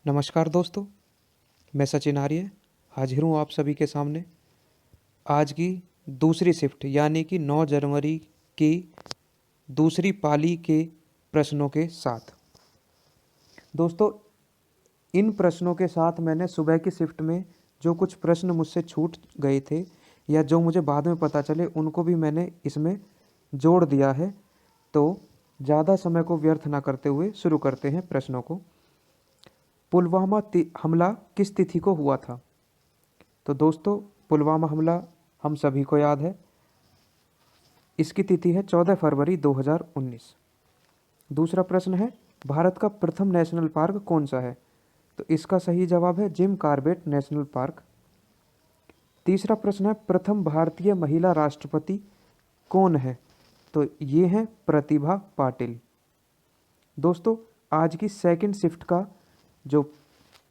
नमस्कार दोस्तों, मैं सचिन आर्य हाजिर हूँ आप सभी के सामने आज की दूसरी शिफ्ट यानी कि 9 जनवरी की दूसरी पाली के प्रश्नों के साथ। दोस्तों, इन प्रश्नों के साथ मैंने सुबह की शिफ्ट में जो कुछ प्रश्न मुझसे छूट गए थे या जो मुझे बाद में पता चले उनको भी मैंने इसमें जोड़ दिया है। तो ज़्यादा समय को व्यर्थ ना करते हुए शुरू करते हैं प्रश्नों को। पुलवामा हमला किस तिथि को हुआ था? तो दोस्तों, पुलवामा हमला हम सभी को याद है। इसकी तिथि है 14 फरवरी 2019। दूसरा प्रश्न है, भारत का प्रथम नेशनल पार्क कौन सा है? तो इसका सही जवाब है जिम कॉर्बेट नेशनल पार्क। तीसरा प्रश्न है, प्रथम भारतीय महिला राष्ट्रपति कौन है? तो ये हैं प्रतिभा पाटिल। दोस्तों, आज की सेकंड शिफ्ट का जो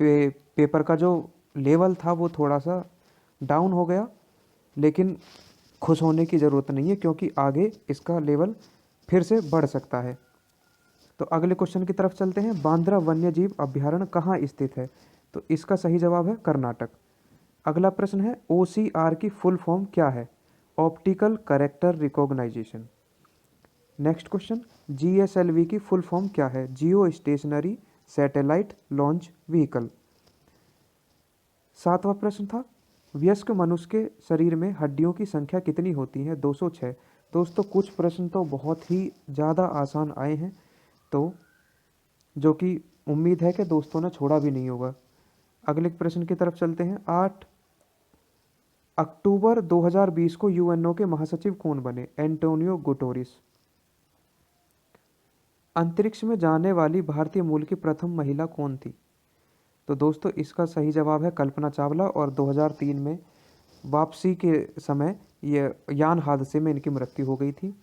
पेपर का जो लेवल था वो थोड़ा सा डाउन हो गया, लेकिन खुश होने की ज़रूरत नहीं है क्योंकि आगे इसका लेवल फिर से बढ़ सकता है। तो अगले क्वेश्चन की तरफ चलते हैं। बांद्रा वन्यजीव अभ्यारण्य कहाँ स्थित है? तो इसका सही जवाब है कर्नाटक। अगला प्रश्न है, OCR की फुल फॉर्म क्या है? Optical character recognization. Next question, GSLV की फुल फॉर्म क्या है? Geo stationary satellite launch vehicle. सातवां प्रश्न था, वयस्क मनुष्य के शरीर में हड्डियों की संख्या कितनी होती है? 206। दोस्तों, कुछ प्रश्न तो बहुत ही ज़्यादा आसान आए हैं, तो जो कि उम्मीद है कि दोस्तों ने छोड़ा भी नहीं होगा। अगले प्रश्न की तरफ चलते हैं। 8 अक्टूबर 2020 को UNO के महासचिव कौन बने? Antonio Guterres. अंतरिक्ष में जाने वाली भारतीय मूल की प्रथम महिला कौन थी? तो दोस्तों, इसका सही जवाब है कल्पना चावला, और 2003 में वापसी के समय ये यान हादसे में इनकी मृत्यु हो गई थी।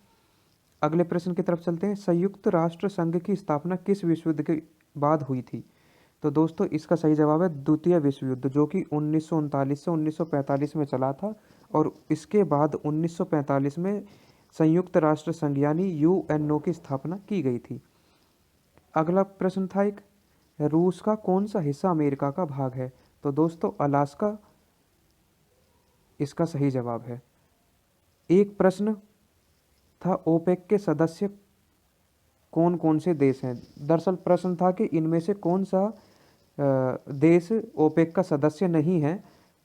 अगले प्रश्न की तरफ चलते हैं। संयुक्त राष्ट्र संघ की स्थापना किस विश्व युद्ध के बाद हुई थी? तो दोस्तों, इसका सही जवाब है द्वितीय विश्व युद्ध, जो कि 1939 से 1945 में चला था, और इसके बाद 1945 में संयुक्त राष्ट्र संघ यानी UNO की स्थापना की गई थी। अगला प्रश्न था एक, रूस का कौन सा हिस्सा अमेरिका का भाग है? तो दोस्तों, अलास्का इसका सही जवाब है। एक प्रश्न था, ओपेक के सदस्य कौन कौन से देश हैं? दरअसल प्रश्न था कि इनमें से कौन सा देश ओपेक का सदस्य नहीं है।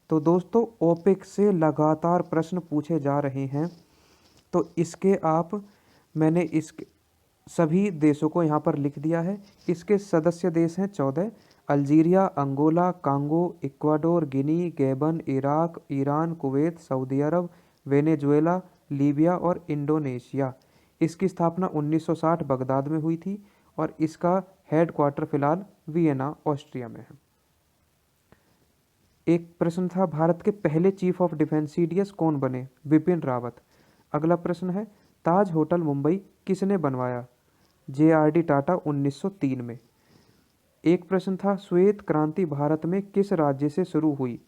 तो दोस्तों, ओपेक से लगातार प्रश्न पूछे जा रहे हैं, तो इसके मैंने इस सभी देशों को यहाँ पर लिख दिया है। इसके सदस्य देश हैं 14: Algeria, Angola, Congo, Ecuador, Guinea, Gabon, Iraq, Iran, Kuwait, Saudi Arab, Venezuela, Libya और इंडोनेशिया। इसकी स्थापना 1960 बगदाद में हुई थी, और इसका हेडक्वार्टर फिलहाल वियना ऑस्ट्रिया में है। एक प्रश्न था, भारत के पहले चीफ ऑफ डिफेंस CDS कौन बने? विपिन रावत। अगला प्रश्न है, ताज होटल मुंबई किसने बनवाया? JRD टाटा 1903 में। एक प्रश्न था, श्वेत क्रांति भारत में किस राज्य से शुरू हुई?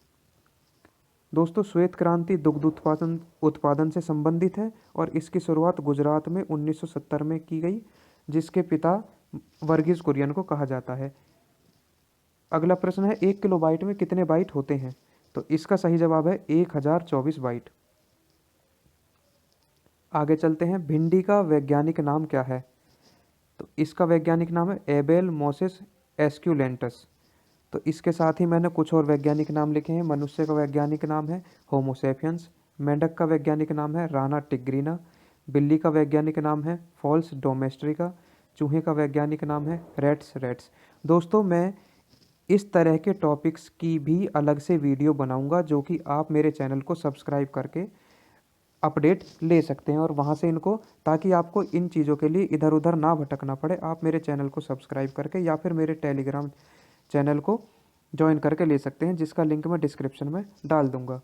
दोस्तों, श्वेत क्रांति दुग्ध उत्पादन से संबंधित है, और इसकी शुरुआत गुजरात में 1970 में की गई, जिसके पिता वर्गीज कुरियन को कहा जाता है। अगला प्रश्न है, 1 किलोबाइट में कितने बाइट होते हैं? तो इसका सही जवाब है 1024 बाइट। आगे चलते हैं। भिंडी का वैज्ञानिक नाम क्या है? तो इसका वैज्ञानिक नाम है एबेल मोसेस एस्क्यूलेंटस। तो इसके साथ ही मैंने कुछ और वैज्ञानिक नाम लिखे हैं। मनुष्य का वैज्ञानिक नाम है होमोसेपियंस। मेंढक का वैज्ञानिक नाम है राना टिग्रीना। बिल्ली का वैज्ञानिक नाम है फॉल्स डोमेस्ट्रिका। चूहे का वैज्ञानिक नाम है रेट्स। दोस्तों, मैं इस तरह के टॉपिक्स की भी अलग से वीडियो बनाऊंगा, जो कि आप मेरे चैनल को सब्सक्राइब करके अपडेट ले सकते हैं, और वहां से इनको, ताकि आपको इन चीज़ों के लिए इधर उधर ना भटकना पड़े, आप मेरे चैनल को सब्सक्राइब करके या फिर मेरे टेलीग्राम चैनल को ज्वाइन करके ले सकते हैं, जिसका लिंक मैं डिस्क्रिप्शन में डाल दूंगा।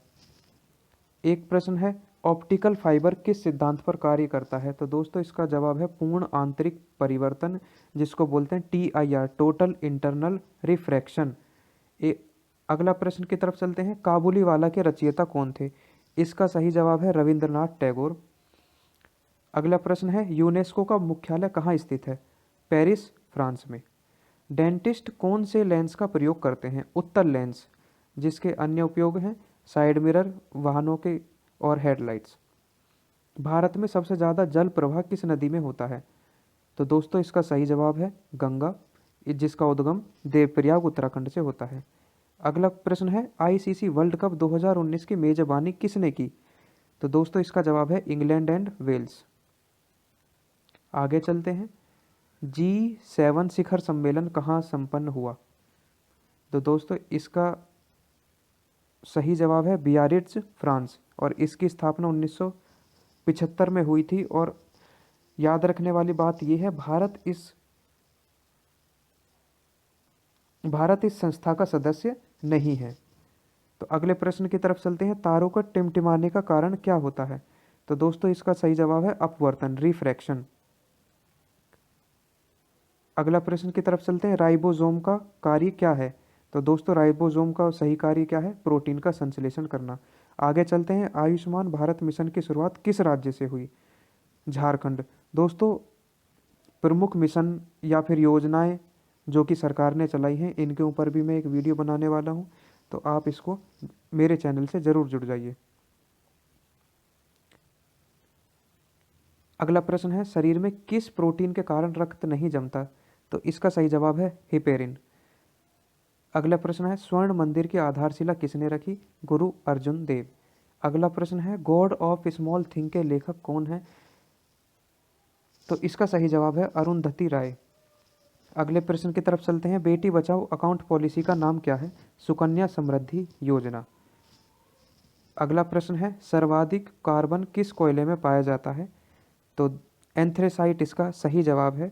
एक प्रश्न है, ऑप्टिकल फाइबर किस सिद्धांत पर कार्य करता है? तो दोस्तों, इसका जवाब है पूर्ण आंतरिक परिवर्तन, जिसको बोलते हैं TIR, टोटल इंटरनल रिफ्रैक्शन। अगला प्रश्न की तरफ चलते हैं। काबुली वाला के रचयिता कौन थे? इसका सही जवाब है रविंद्रनाथ टैगोर। अगला प्रश्न है, यूनेस्को का मुख्यालय कहाँ स्थित है? पेरिस, फ्रांस में। डेंटिस्ट कौन से लेंस का प्रयोग करते हैं? उत्तल लेंस, जिसके अन्य उपयोग हैं साइड मिरर, वाहनों के और हेडलाइट्स। भारत में सबसे ज़्यादा जल प्रवाह किस नदी में होता है? तो दोस्तों इसका सही जवाब है गंगा, जिसका उद्गम देवप्रयाग उत्तराखंड से होता है। अगला प्रश्न है आईसीसी वर्ल्ड कप 2019 की मेजबानी किसने की? तो दोस्तों इसका जवाब है इंग्लैंड एंड वेल्स। आगे चलते हैं, G7 शिखर सम्मेलन कहाँ संपन्न हुआ? तो दोस्तों इसका सही जवाब है बियारिट्ज, फ्रांस, और इसकी स्थापना 1975 में हुई थी। और याद रखने वाली बात यह है, भारत इस संस्था का सदस्य नहीं है। तो अगले प्रश्न की तरफ चलते हैं, तारों का टिमटिमाने का कारण क्या होता है? तो दोस्तों इसका सही जवाब है अपवर्तन, रिफ्रैक्शन। अगला प्रश्न की तरफ चलते हैं, राइबोसोम का कार्य क्या है? तो दोस्तों राइबोसोम का सही कार्य क्या है? प्रोटीन का संश्लेषण करना। आगे चलते हैं, आयुष्मान भारत मिशन की शुरुआत किस राज्य से हुई? झारखंड। दोस्तों प्रमुख मिशन या फिर योजनाएं जो कि सरकार ने चलाई हैं, इनके ऊपर भी मैं एक वीडियो बनाने वाला हूं, तो आप इसको मेरे चैनल से ज़रूर जुड़ जाइए। अगला प्रश्न है, शरीर में किस प्रोटीन के कारण रक्त नहीं जमता? तो इसका सही जवाब है हिपेरिन। अगला प्रश्न है, स्वर्ण मंदिर की आधारशिला किसने रखी? गुरु अर्जुन देव। अगला प्रश्न है, गॉड ऑफ स्मॉल थिंग के लेखक कौन है? तो इसका सही जवाब है अरुंधति राय। अगले प्रश्न की तरफ चलते हैं, बेटी बचाओ अकाउंट पॉलिसी का नाम क्या है? सुकन्या समृद्धि योजना। अगला प्रश्न है, सर्वाधिक कार्बन किस कोयले में पाया जाता है? तो एंथ्रेसाइट इसका सही जवाब है।